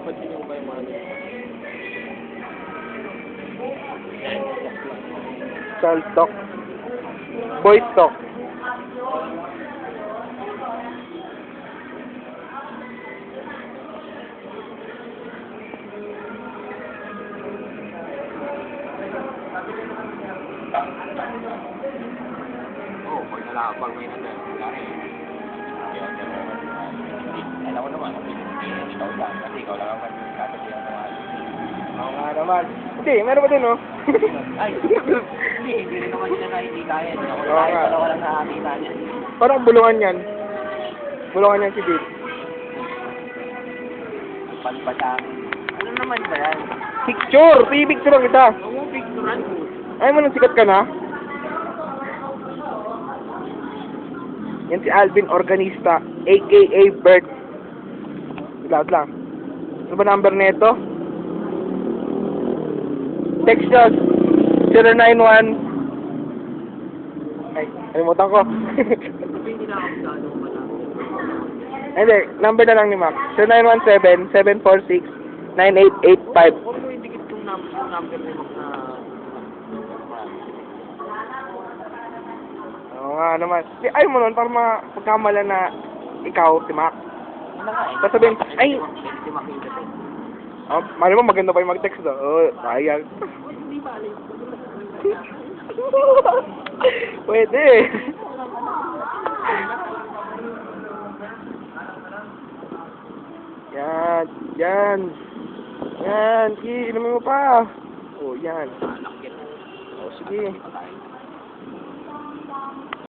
napansin yung kayo mga Child talk. Boys talk. Oo, pag may nangyari. Alam ko naman, ikaw lang. Kasi ikaw lang ang magkakasabihan naman. Oo nga naman. Hindi, meron pa din, no? Ay, hindi rin naman nila na hindi kaya. Ako Oo nga. dalawa lang nakakita niya. Parang bulungan yan. Bulungan yan si Dave. Palpatang. Ano naman ba yan? Picture! Picture lang kita. Oo, picturean mo. Ay mo, nang sikat ka na? Yan si Alvin Organista, a.k.a. Bert. Lahat lang. Ano ba number nito? Text nyo, 091. Ay, kalimutan ko. Hindi na ako gano'n ko na. Hindi, number na lang ni Mac. 0917-746-9885. Huwag mo indikit yung number ni Mac na... Oo nga naman. Di, ayaw mo nun, para mapagkamala na ikaw, si Mac. Ano nga eh. Sasabihin, ay! Hindi makita eh. Oh, mali mo, maganda pa yung mag-text do. Oh, sayang. Hindi ba alay? Pwede. Yan, yan. Yan, sige, inumin mo pa. Oh, yan. Anak yan. Oh, sige. Patayin.